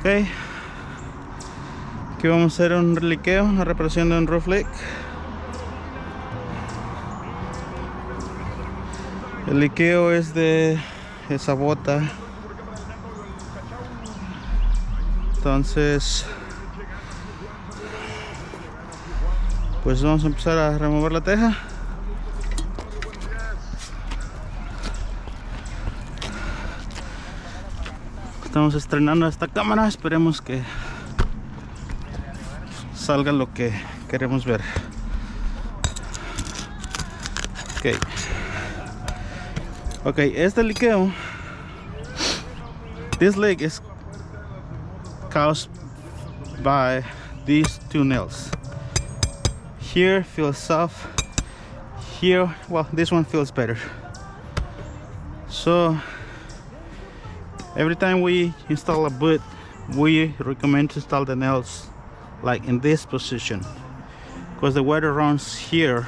Ok, aquí vamos a hacer un reliqueo, una reparación de un roof leak. El liqueo es de esa bota. Entonces, pues vamos a empezar a remover la teja. Estamos estrenando esta cámara, esperemos que salga lo que queremos ver. Ok, este liqueo, this leak is caused by these two nails. Here feels soft, here, well, this one feels better. So every time we install a boot, we recommend to install the nails like in this position, because the water runs here,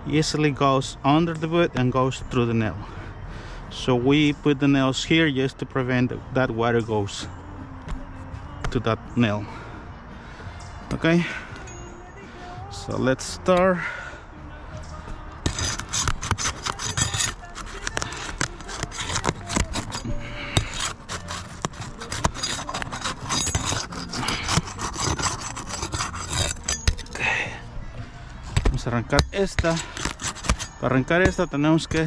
easily goes under the boot and goes through the nail. So we put the nails here just to prevent that water goes to that nail. Okay, so let's start. Vamos a arrancar esta. Para arrancar esta tenemos que,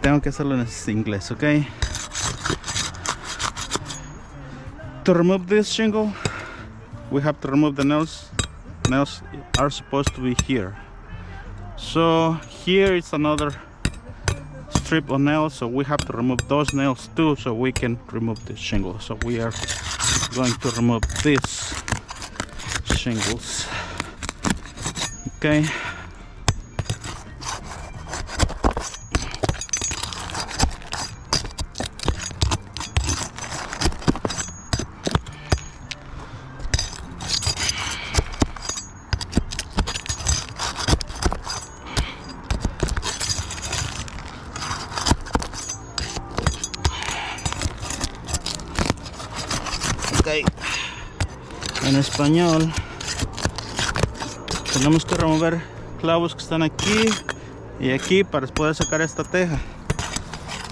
tengo que hacerlo en inglés, ok. To remove this shingle, we have to remove the nails. Nails are supposed to be here. So here is another strip of nails, so we have to remove those nails too, so we can remove this shingle. So we are going to remove these shingles. Okay. Okay. En español tenemos que remover clavos que están aquí y aquí para poder sacar esta teja.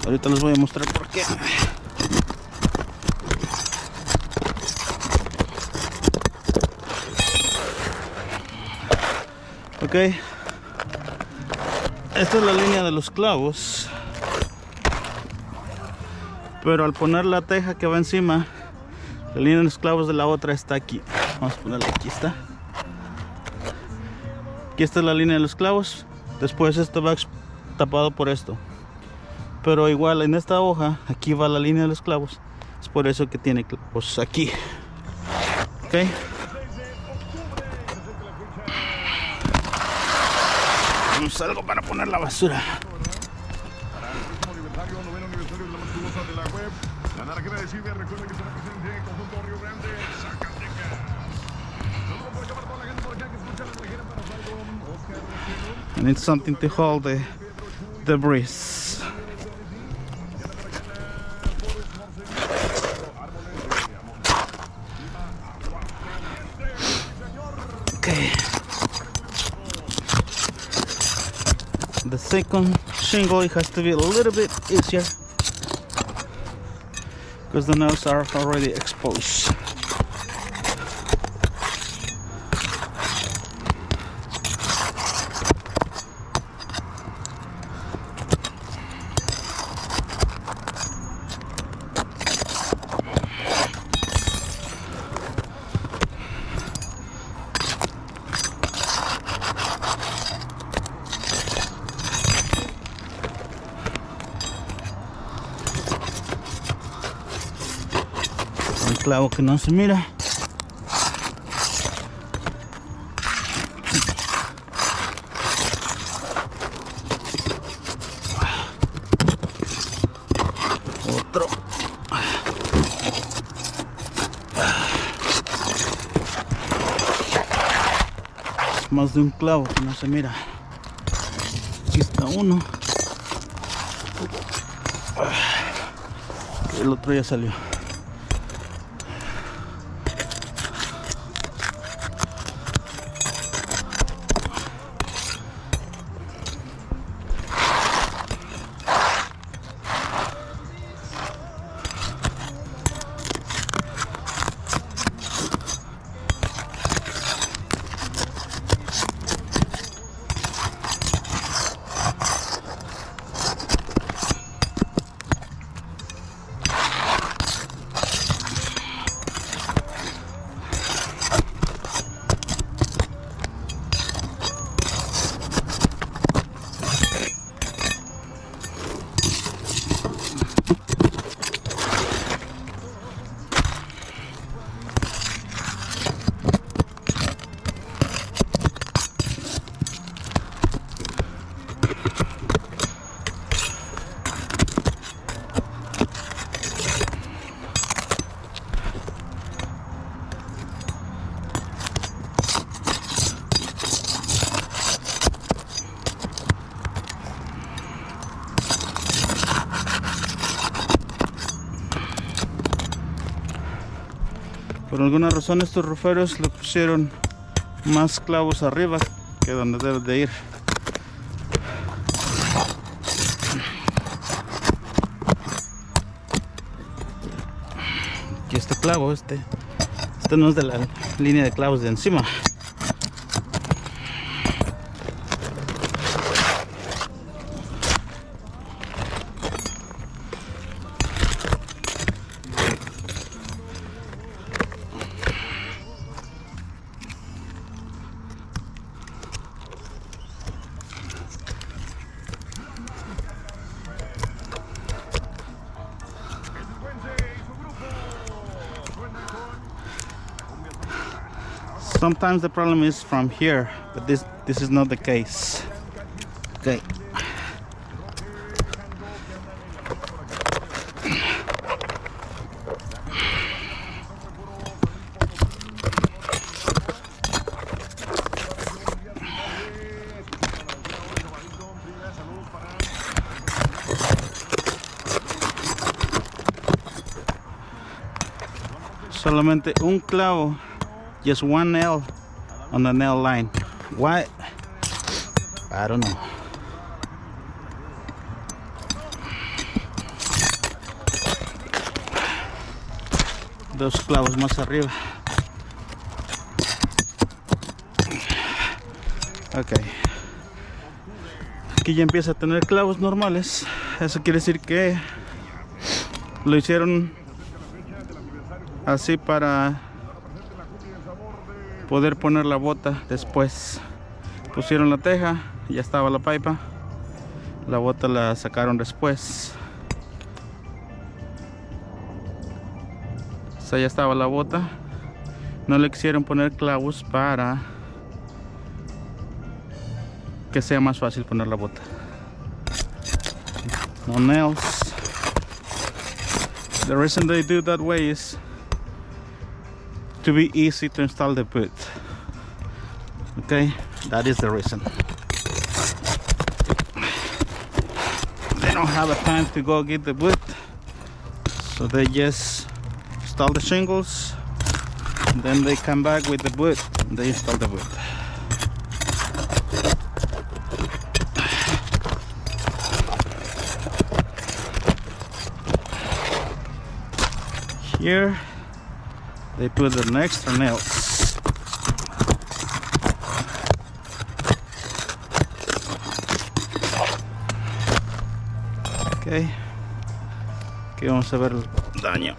Ahorita les voy a mostrar por qué. Ok, esta es la línea de los clavos, pero al poner la teja que va encima, la línea de los clavos de la otra está aquí. Vamos a ponerla aquí, está. Aquí está la línea de los clavos. Después esto va tapado por esto. Pero igual en esta hoja, aquí va la línea de los clavos. Es por eso que tiene clavos aquí. Ok. Tenemos algo para poner la basura. I need something to hold the debris. Okay. The second shingle, it has to be a little bit easier because the nails are already exposed. Un clavo que no se mira. Otro. Más de un clavo que no se mira. Aquí está uno. El otro ya salió. Por alguna razón estos ruferos le pusieron más clavos arriba que donde debe de ir. Aquí este clavo, este no es de la línea de clavos de encima. Sometimes the problem is from here, but this is not the case. Okay. Solamente un clavo. Just one nail on the nail line. Why? I don't know. Dos clavos más arriba. Ok. Aquí ya empieza a tener clavos normales. Eso quiere decir que lo hicieron así para poder poner la bota después. Pusieron la teja, ya estaba la pipa, la bota la sacaron después. O sea, ya estaba la bota, no le quisieron poner clavos para que sea más fácil poner la bota. No nails. The reason they do that way is to be easy to install the boot. Okay, that is the reason. They don't have a time to go get the boot, so they just install the shingles, and then they come back with the boot and they install the boot. Here they put the extra nails. Ok. Aquí vamos a ver el daño.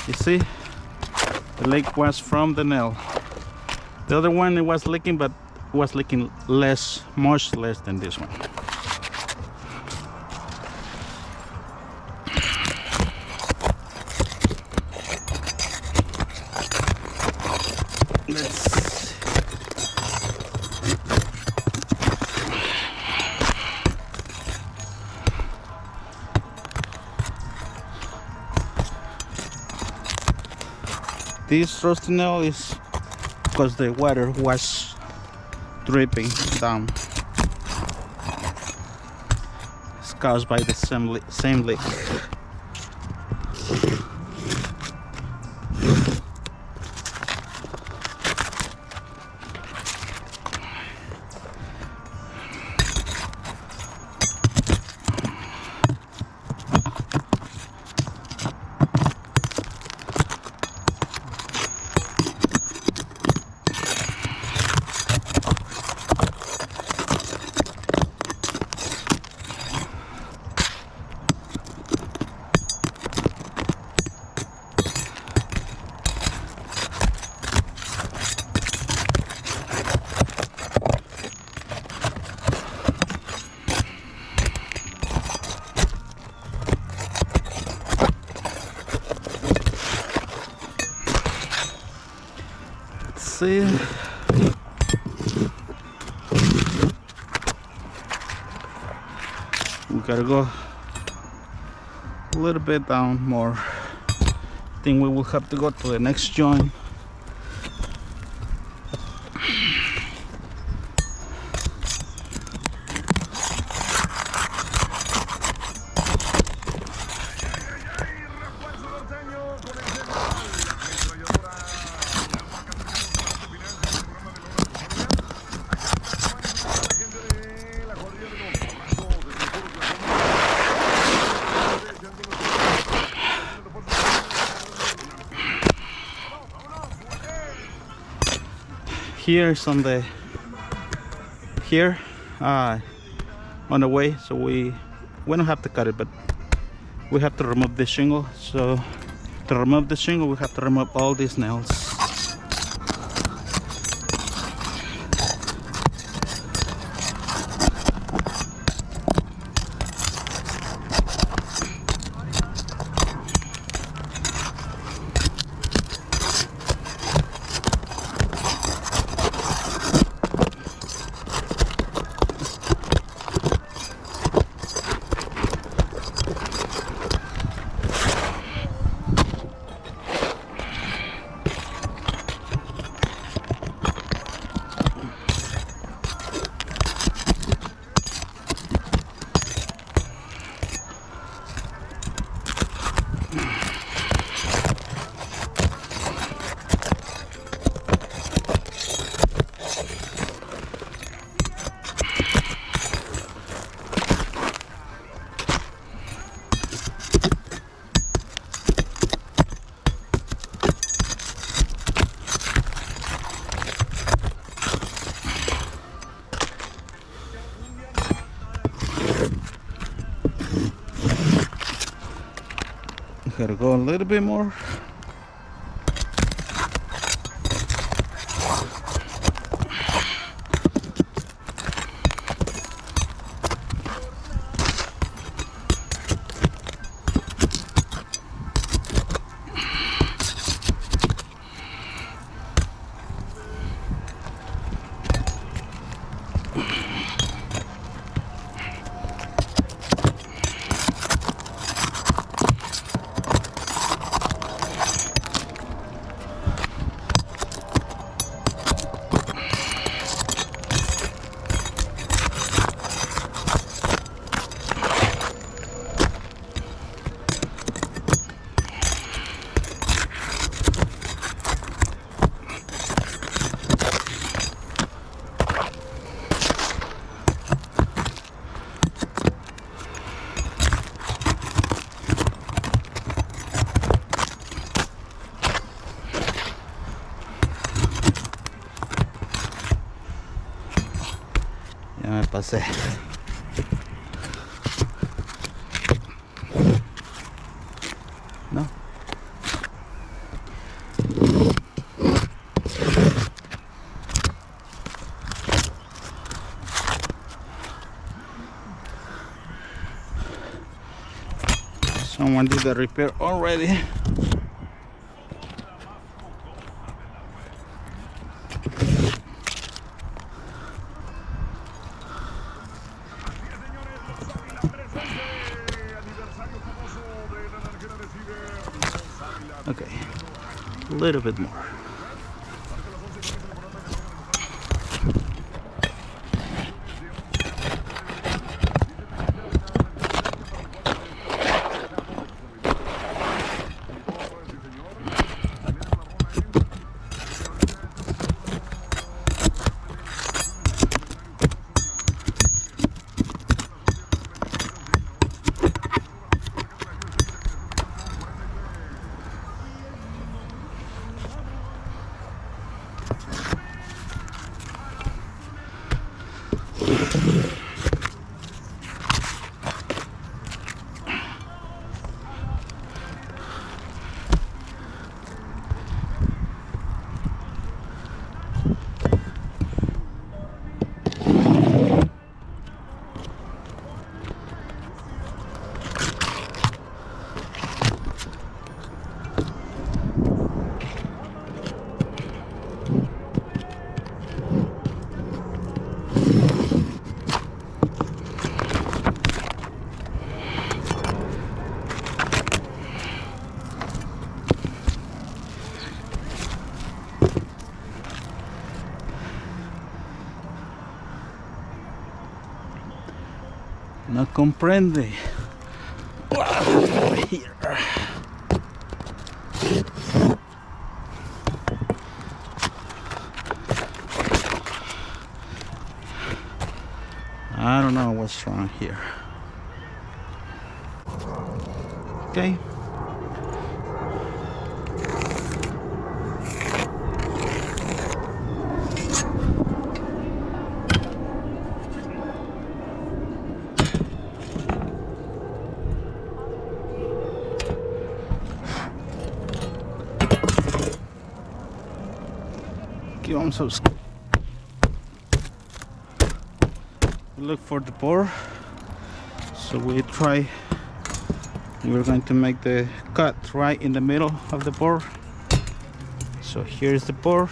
You see, the leak was from the nail. The other one, it was leaking, but it was leaking less, much less than this one. This rusty nail is because the water was dripping down. It's caused by the same leak. See, we gotta go a little bit down more. I think we will have to go to the next joint. here is on the here on the way, so we don't have to cut it, but we have to remove the shingle. So to remove the shingle, we have to remove all these nails. Gotta go a little bit more. Ya me pasé. No. Someone did the repair already. Okay, a little bit more. No comprende. Here. I don't know what's wrong here. Okay. I'm so scared. Look for the bore. So we're going to make the cut right in the middle of the bore. So here's the bore.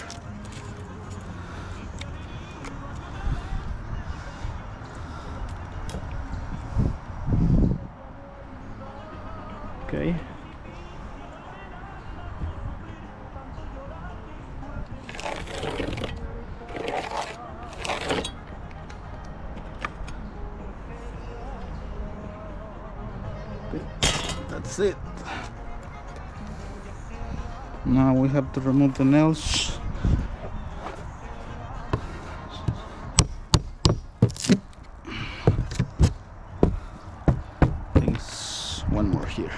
Okay. That's it. Now we have to remove the nails. There's one more here.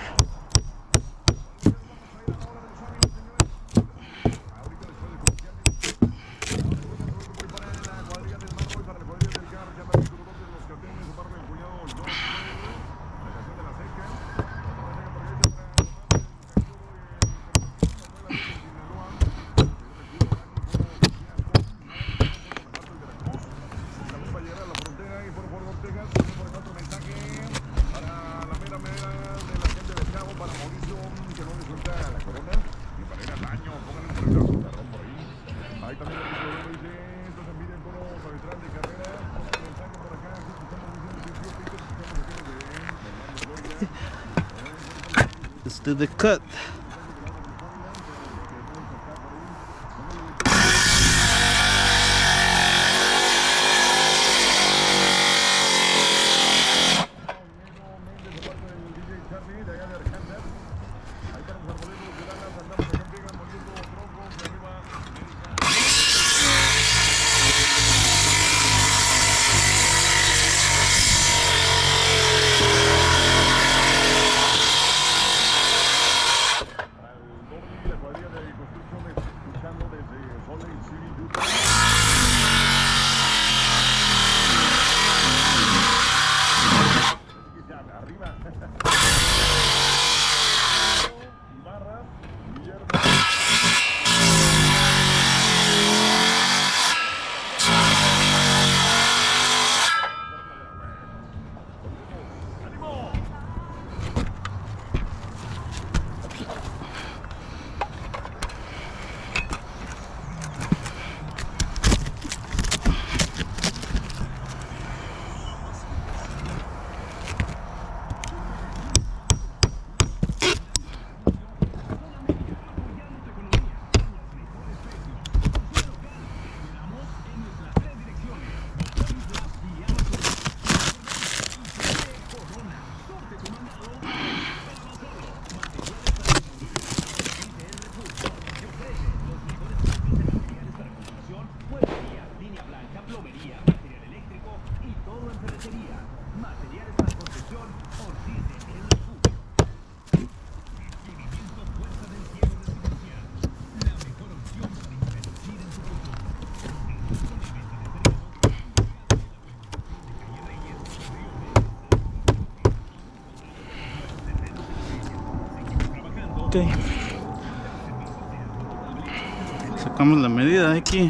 Let's do the cut. Ok, sacamos la medida de aquí.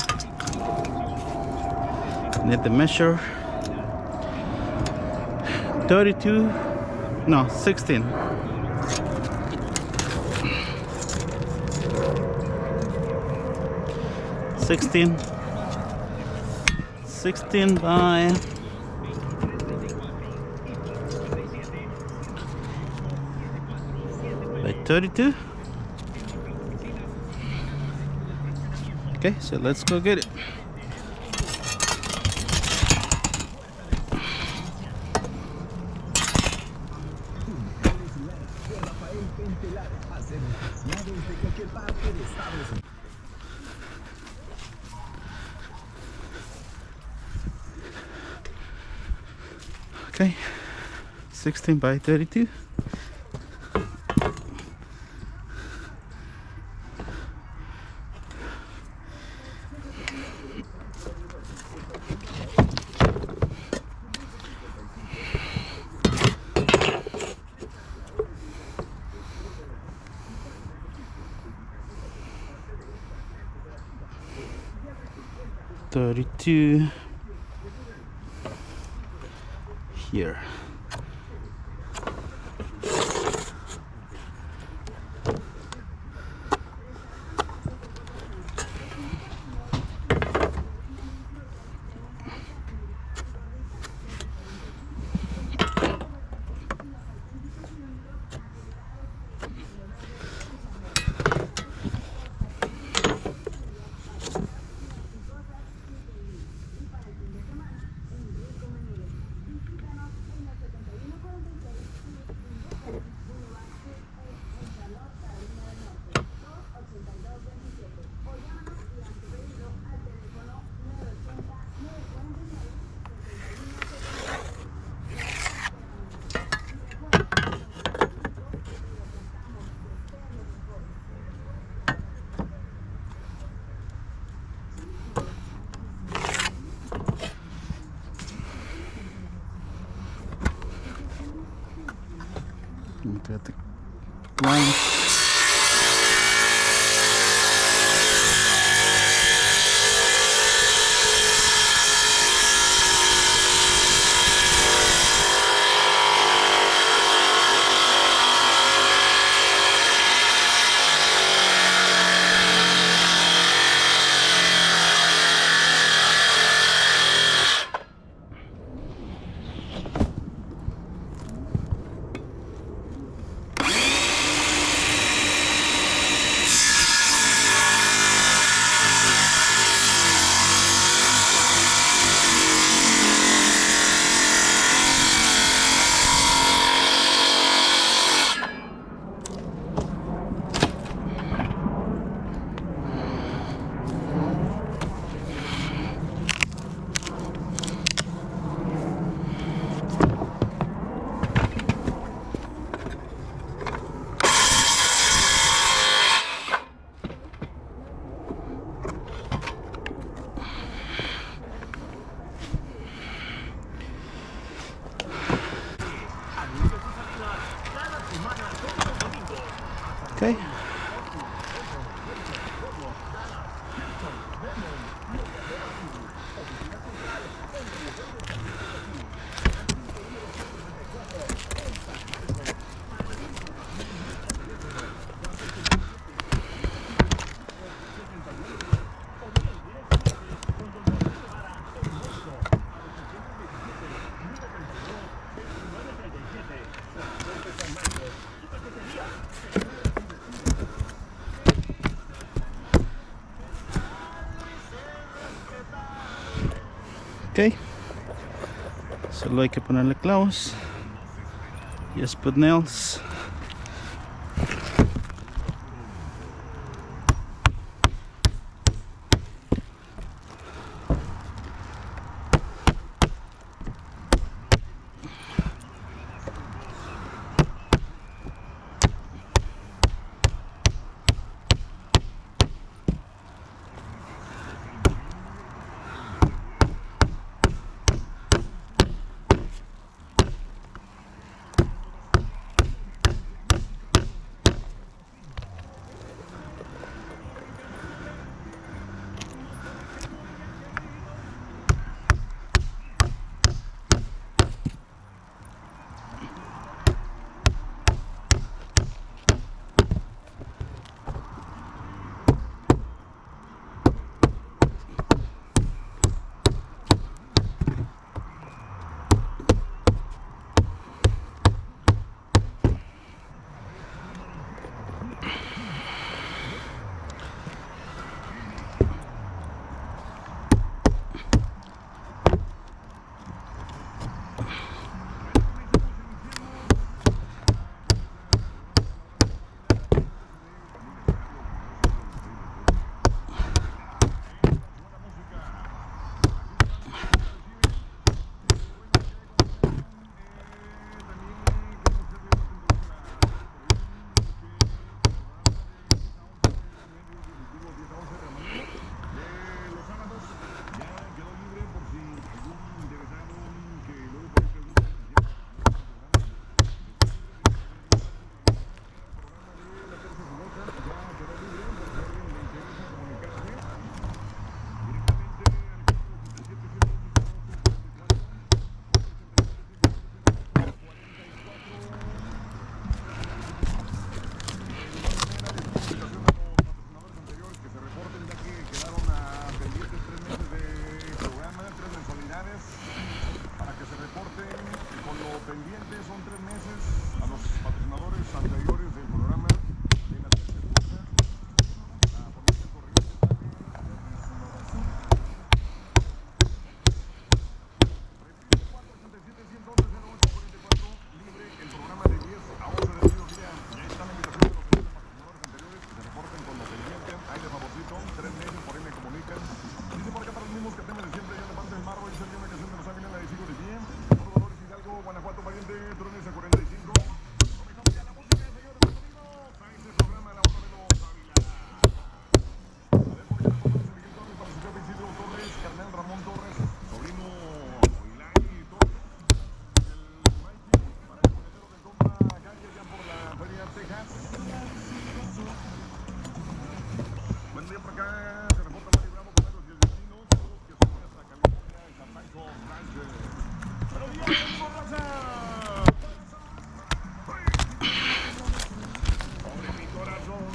Need the measure. 32, no, 16. 16 by 32. Okay, so let's go get it. Okay, 16 by 32. 32 here. Got the line. Okay. Ok, solo hay que ponerle clavos. Just put nails. pendiente, son 3 meses a los patrocinadores anteriores del programa de las cosas. La policía corriente repite 487-111-0844 libre el programa de 10 a 11 del mediodía. Ya está la invitación de los patrocinadores anteriores que se reporten con lo pendiente. Hay de favorcito, 3 meses, por ahí me comunican. Dice por acá para los mismos que temen de siempre, yo levante el marro y soy una canción de los Ávila, la de Sigo de Pie. Por Dolores Hidalgo, Guanajuato, Pariente, Trones a 45. Comenzamos ya la música, señores, bienvenidos a este programa, La Hora de los Ávila. A ver, por acá la foto de Miguel Torres, para su jefe Isidro Torres, carnal Ramón Torres, sobrino Oilay Torres, el Mikey, para el monedero del compa Gary, allá por la Feria Texas. Buen día por acá, se reporta Mario Bravo con Agros y el Destino. Saludos que son hasta California, en San Francisco Rancher. ¡Buenos días, ánimo, raza! ¡Sobre mi corazón!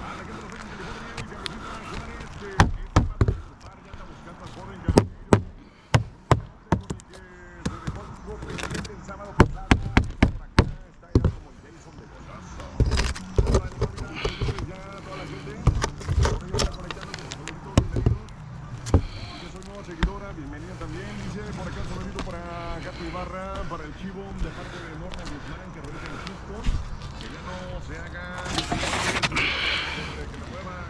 A la gente de Los Ángeles, California, y Carlosita Juárez, que está a punto de ocupar, ya anda buscando al joven Carlos. Con el que se dejó algo pendiente el sábado pasado. Está por acá, está ya como el Jason de golazo. Hola, saludos ya a toda la gente. Por ahí está conectando con los saluditos, bienvenidos. Dice, soy nueva seguidora, bienvenida también. Dice, por acá un saludito para Gato Ibarra, para el Chivo, de parte de Norman Guzmán, que radica en Houston. Que ya no se hagan que me muevan.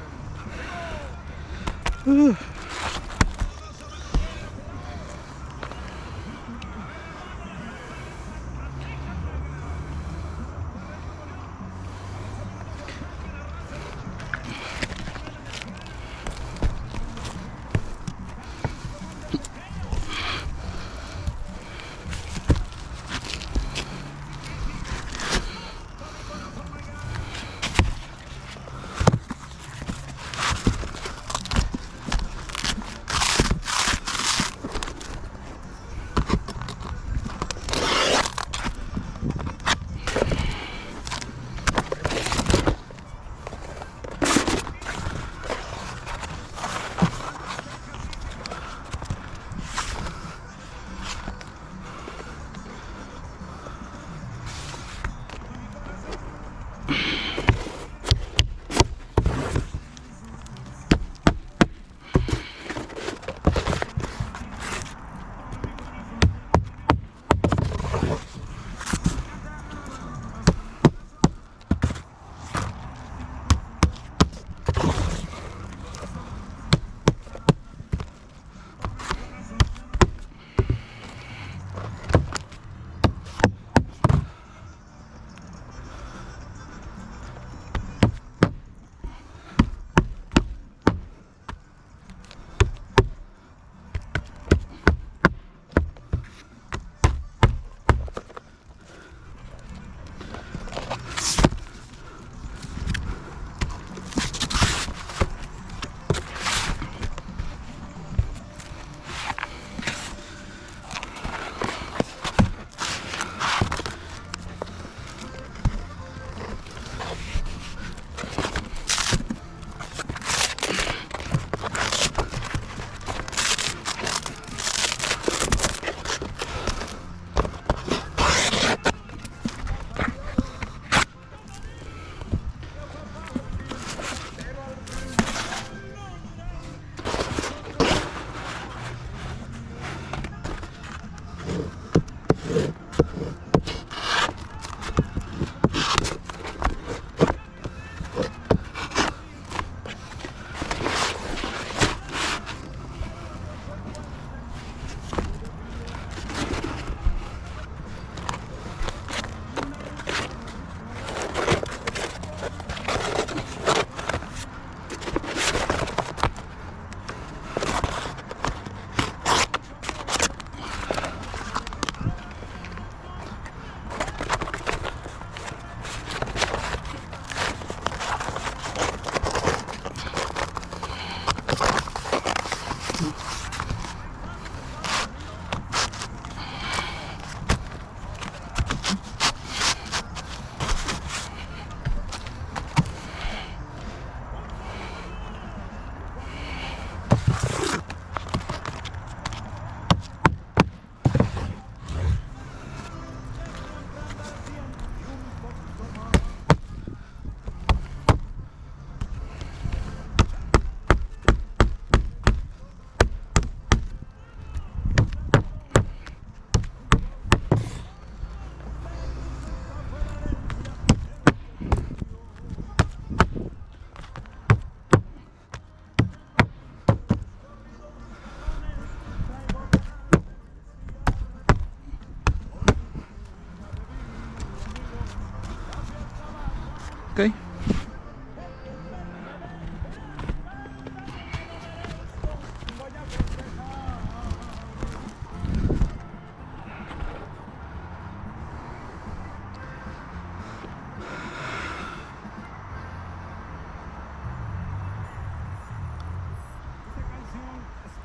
Okay.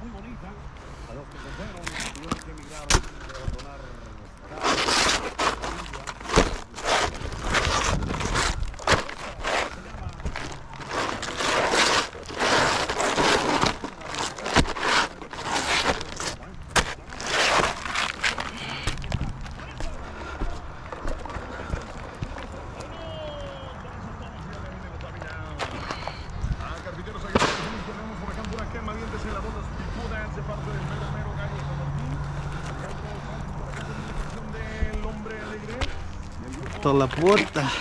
Muy bonita. A los que se fueron tuvieron que emigrar y abandonar casa, a Carpinteros Aguilar, tenemos por acá por acá, Madientes en la bola picudas de parte del mero mero Gallo San Martín. Alejandro Sánchez por acá con la canción del Hombre Alegre. Y el grupo Toda la puerta.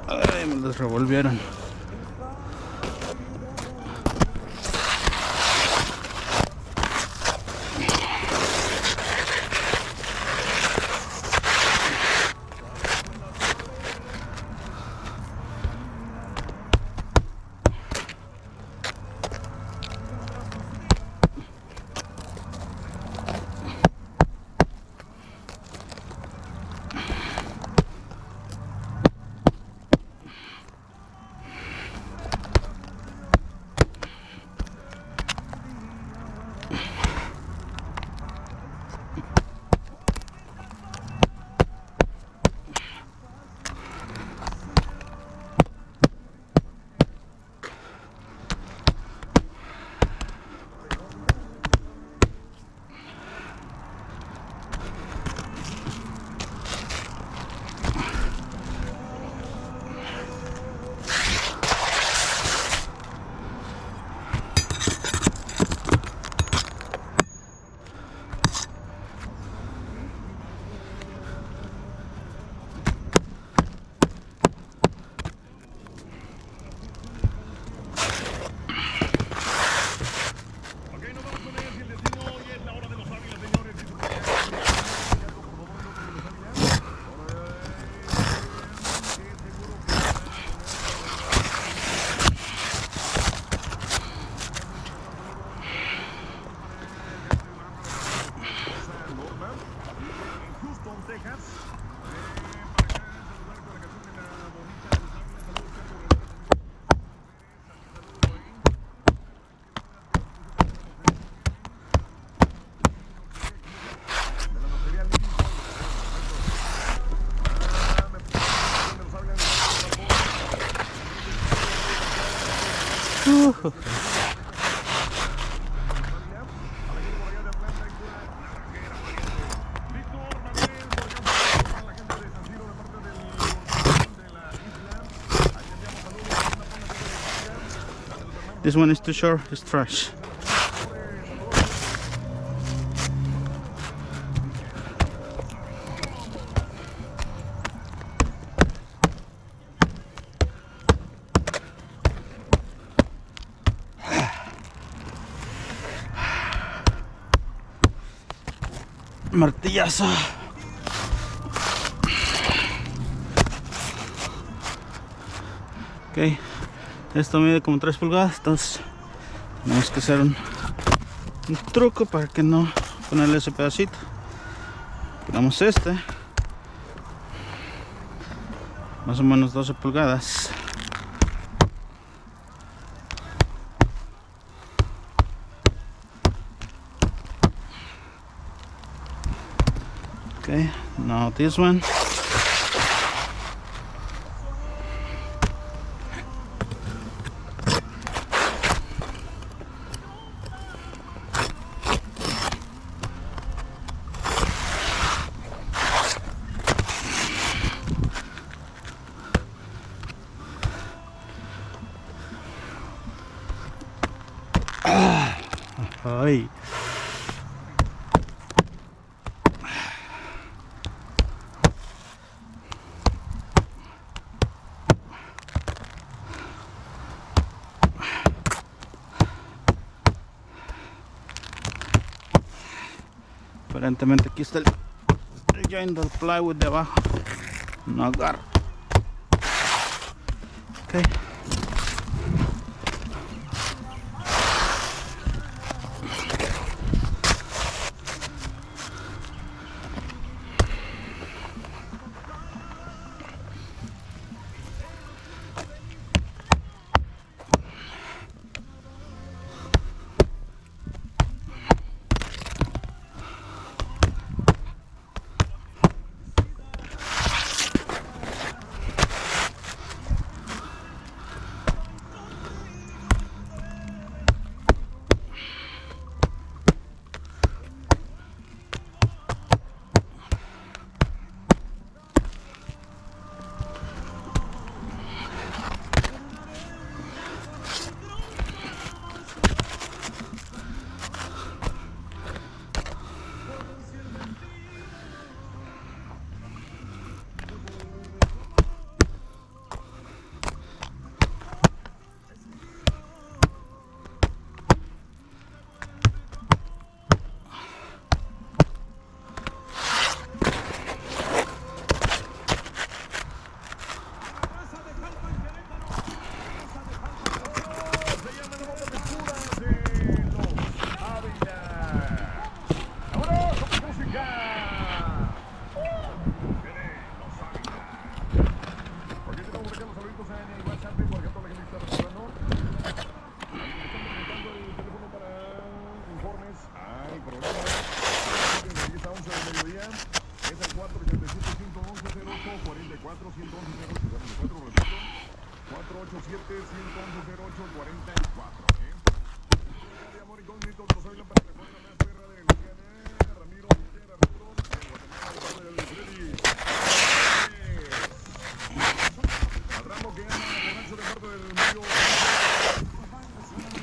Ay, me los revolvieron. This one is too short, it's trash. Martillazo. Ok, esto mide como 3 pulgadas, entonces tenemos que hacer un truco para que no ponerle ese pedacito. Quitamos este, más o menos 12 pulgadas. Okay, now this one. Ay. Aparentemente aquí está el joint del plywood de abajo, no agarra. Okay.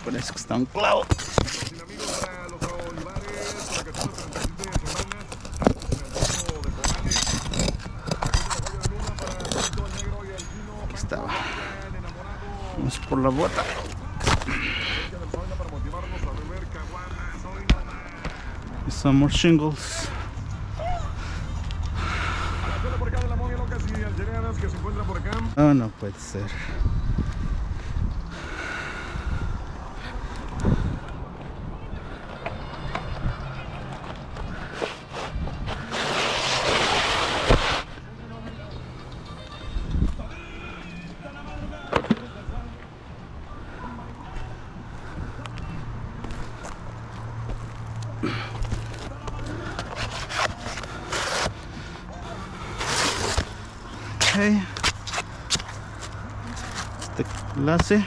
Parece que está un clavo. Aquí estaba. Vamos por la bota. Some more shingles. Oh, no puede ser. Okay. Este enlace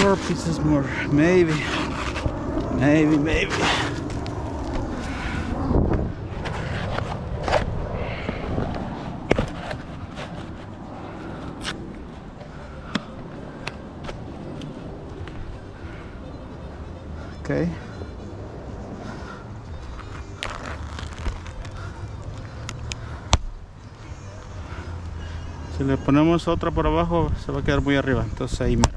4 pieces more. Maybe. Okay. Si le ponemos otra por abajo, se va a quedar muy arriba. Entonces ahí mero.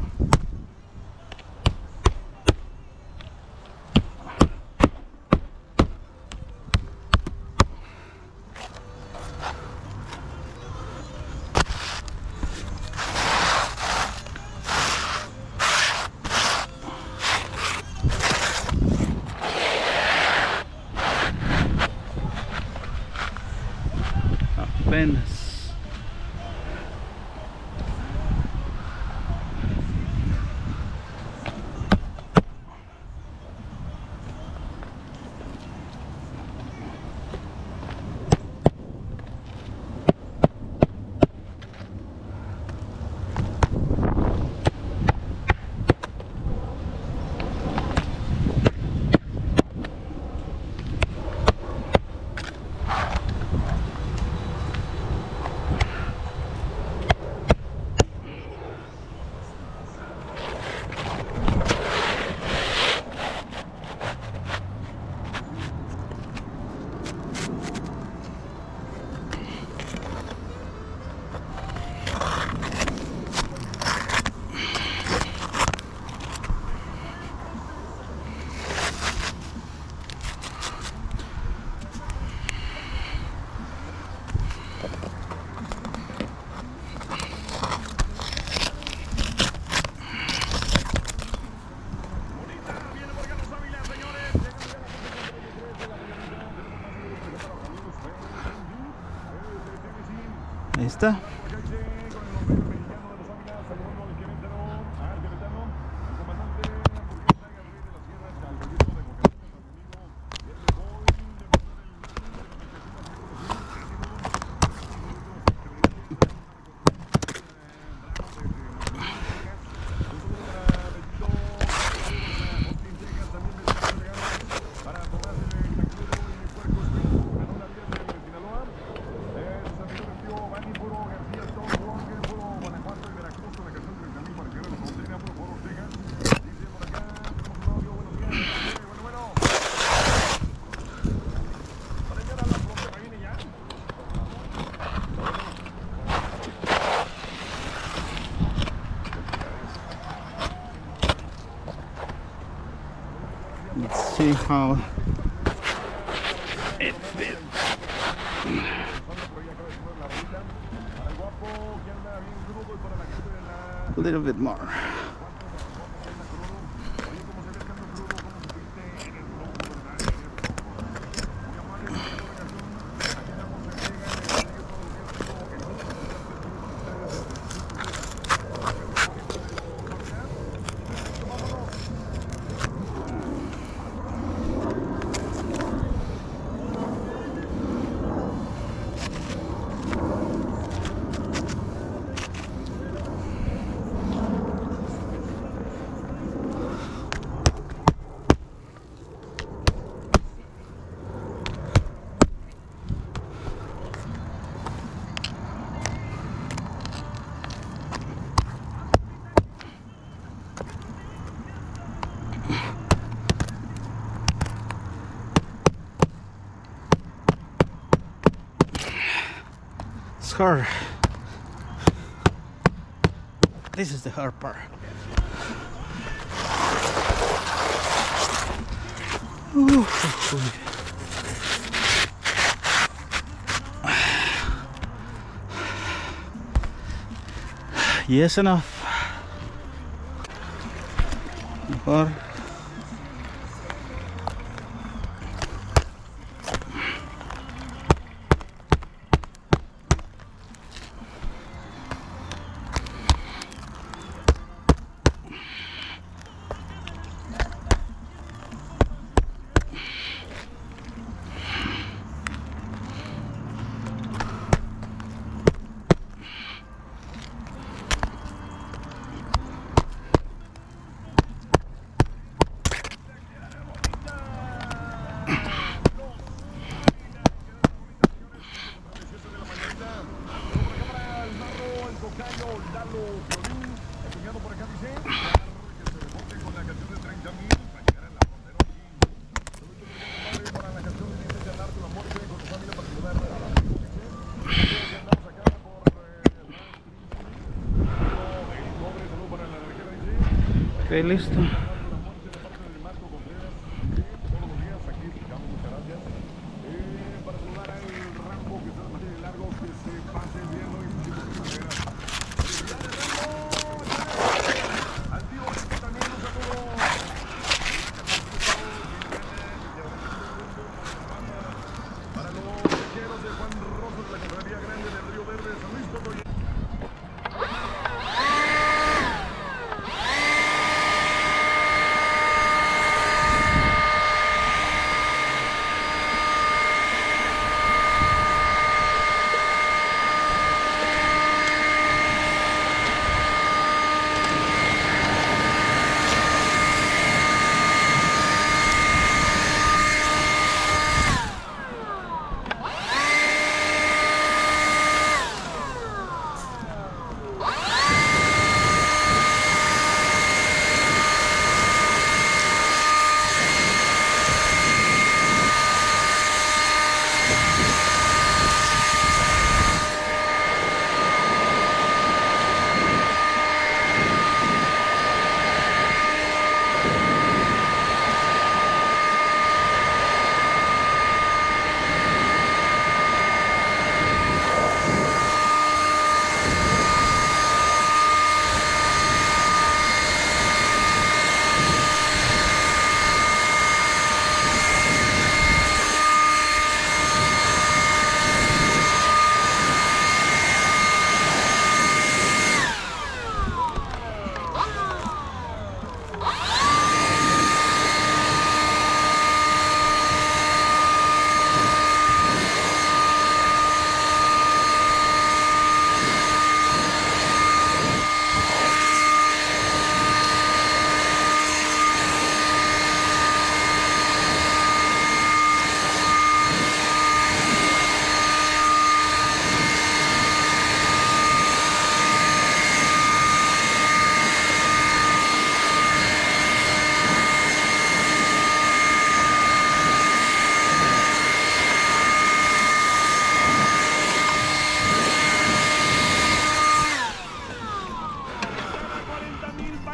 Apenas. Ahí está. Let's see how it fits. A little bit more. It's hard. This is the hard part. Ooh. Yes, enough. Mejor. Ok, listo. Para saludar al Rambo que se la mantiene largo, que se pase bien hoy. ¡Felicidades, Rambo! Al tío Rico también un saludo. Para los tejeros de Juan Rosas de la Cofradía Grande del Río Verde, San Luis Potosí.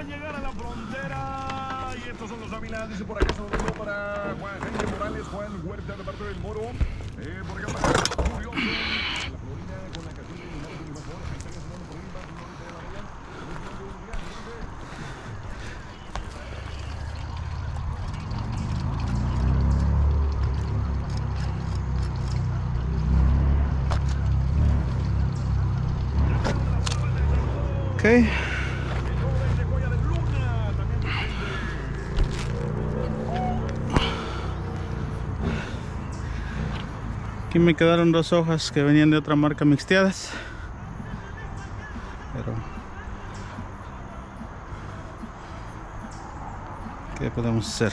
Llegar a la frontera y estos son los Ávila, dice por acá saludo para Juan Jaime Morales, Juan Huerta de parte del Moro, por acá para Curioso, la Florida con la canción de Linares y mejor, ahí está sonando por ahí, va a de la mañana, Okay. Aquí me quedaron dos hojas que venían de otra marca mixteadas, pero ¿qué podemos hacer?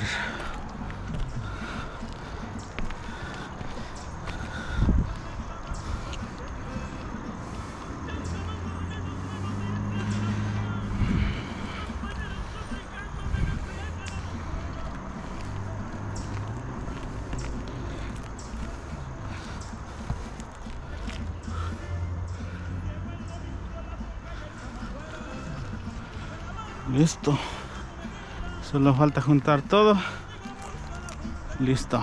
Listo, solo falta juntar todo. Listo.